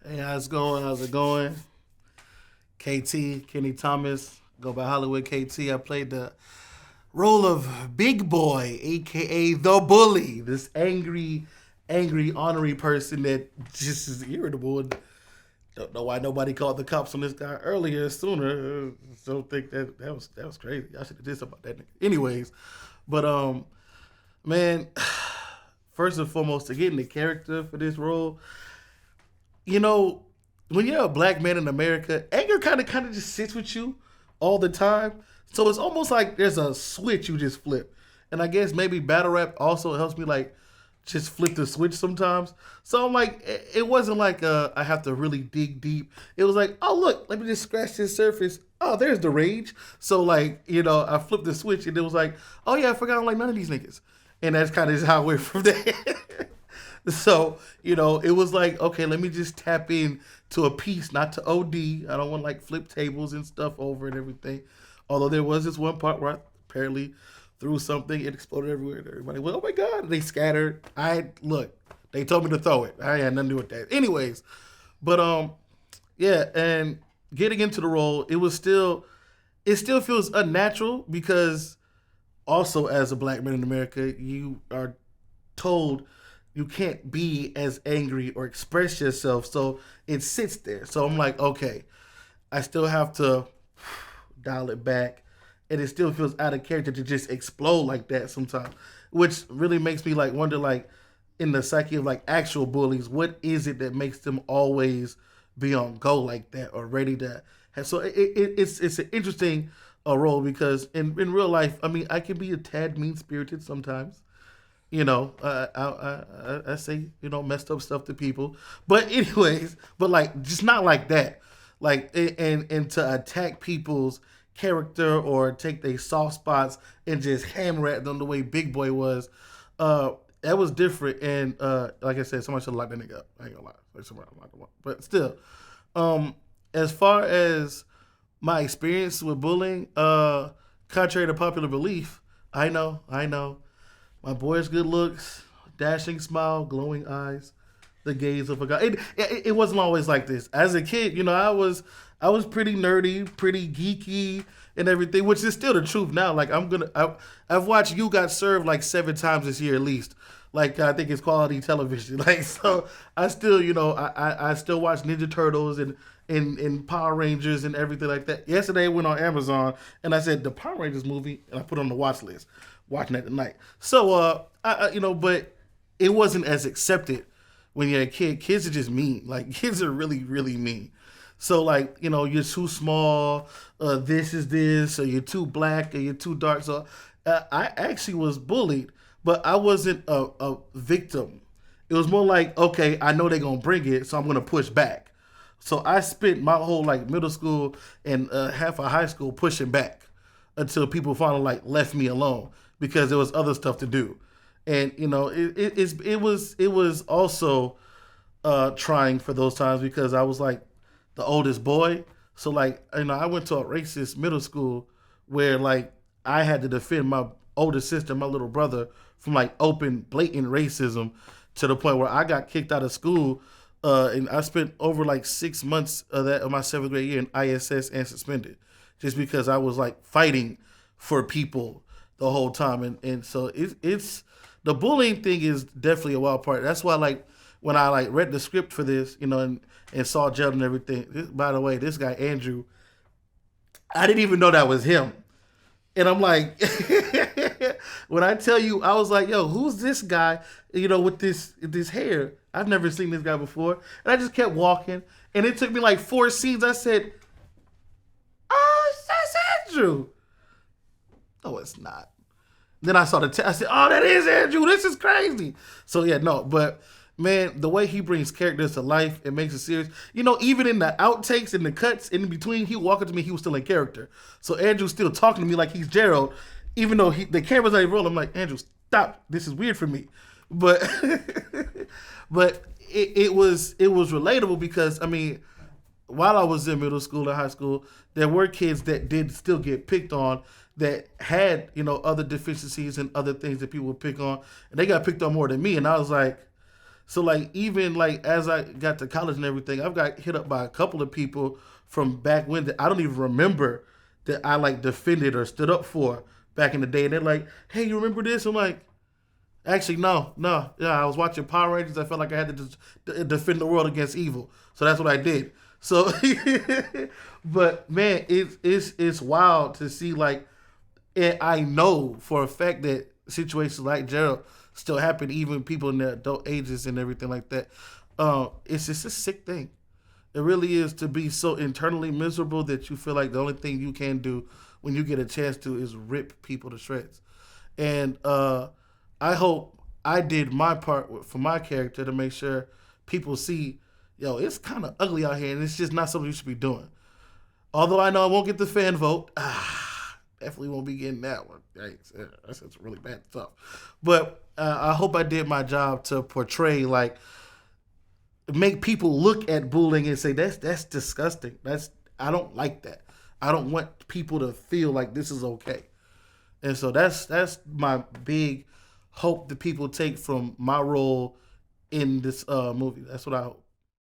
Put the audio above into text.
Hey, how's it going? How's it going? KT, Kenny Thomas, go by Hollywood KT. I played the role of Big Boy, aka the bully, this angry, ornery person that just is irritable. And don't know why nobody called the cops on this guy earlier, sooner. Don't think that was crazy. I should have did something about that. Anyways, but man, first and foremost, to get in the character for this role, you know, when you're a black man in America, anger kind of just sits with you all the time. So it's almost like there's a switch you just flip. And I guess maybe battle rap also helps me like just flip the switch sometimes. So I'm like, it wasn't like I have to really dig deep. It was like, oh look, let me just scratch this surface. Oh, there's the rage. So like, I flipped the switch and it was like, oh yeah, I forgot I don't like none of these niggas. And that's kind of just how I went from there. So, it was like, okay, let me just tap in to a piece, not to OD. I don't want like flip tables and stuff over and everything. Although there was this one part where I apparently threw something, it exploded everywhere. And everybody went, oh my God. They scattered. Look, they told me to throw it. I had nothing to do with that. Anyways, but yeah, and getting into the role, it still feels unnatural because also as a black man in America, you are told you can't be as angry or express yourself. So it sits there. So I'm like, okay, I still have to dial it back. And it still feels out of character to just explode like that sometimes. Which really makes me like wonder like in the psyche of like actual bullies, what is it that makes them always be on go like that or ready to have, so it's an interesting role because in real life, I mean, I can be a tad mean spirited sometimes. I say messed up stuff to people, but anyways, but like just not like that, like and to attack people's character or take their soft spots and just hammer at them the way Big Boy was. That was different, and like I said, somebody should have locked that nigga up. I ain't gonna lie, like somebody locked him up. But still, um, as far as my experience with bullying, contrary to popular belief, I know, my boy's good looks, dashing smile, glowing eyes, the gaze of a guy. It wasn't always like this. As a kid, I was pretty nerdy, pretty geeky, and everything, which is still the truth now. Like I've watched You Got Served like 7 times this year at least. Like I think it's quality television. Like so, I still I still watch Ninja Turtles and Power Rangers and everything like that. Yesterday I went on Amazon and I said the Power Rangers movie and I put it on the watch list, watching it tonight. So but it wasn't as accepted when you're a kid. Kids are just mean. Like kids are really really mean. So like you're too small. This is this, or you're too black, or you're too dark. So I actually was bullied, but I wasn't a victim. It was more like, okay, I know they're gonna bring it, so I'm gonna push back. So I spent my whole like middle school and half of high school pushing back until people finally like left me alone because there was other stuff to do. And it was also trying for those times because I was like the oldest boy. So like I went to a racist middle school where like I had to defend my older sister, my little brother, from like open blatant racism to the point where I got kicked out of school. And I spent over like 6 months of my seventh grade year in ISS and suspended, just because I was like fighting for people the whole time, and so it's the bullying thing is definitely a wild part. That's why like when I like read the script for this, and saw Gerald and everything. By the way, this guy Andrew, I didn't even know that was him. And I'm like, when I tell you, I was like, yo, who's this guy? With this hair. I've never seen this guy before. And I just kept walking. And it took me like 4 scenes. I said, oh, that's Andrew. No, it's not. Then I saw I said, oh, that is Andrew. This is crazy. So yeah, no, but man, the way he brings characters to life, it makes it serious. Even in the outtakes and the cuts in between, he walked up to me, he was still in character. So Andrew's still talking to me like he's Gerald, even though the camera's not even rolling. I'm like, Andrew, stop. This is weird for me. But but it was relatable because I mean, while I was in middle school and high school, there were kids that did still get picked on that had other deficiencies and other things that people would pick on, and they got picked on more than me. And I was like, So like even like as I got to college and everything, I've got hit up by a couple of people from back when that I don't even remember that I like defended or stood up for back in the day. And they're like, "Hey, you remember this?" I'm like, "Actually, no, no. Yeah, I was watching Power Rangers. I felt like I had to defend the world against evil, so that's what I did." So, but man, it's wild to see like, and I know for a fact that situations like Gerald still happen, even people in their adult ages and everything like that. It's just a sick thing. It really is to be so internally miserable that you feel like the only thing you can do when you get a chance to is rip people to shreds. And I hope I did my part for my character to make sure people see, yo, it's kind of ugly out here, and it's just not something you should be doing. Although I know I won't get the fan vote, definitely won't be getting that one. Thanks. Yeah, that's really bad stuff. But I hope I did my job to portray like make people look at bullying and say that's disgusting. That's I don't like that. I don't want people to feel like this is okay. And so that's my big hope that people take from my role in this movie. That's what I hope.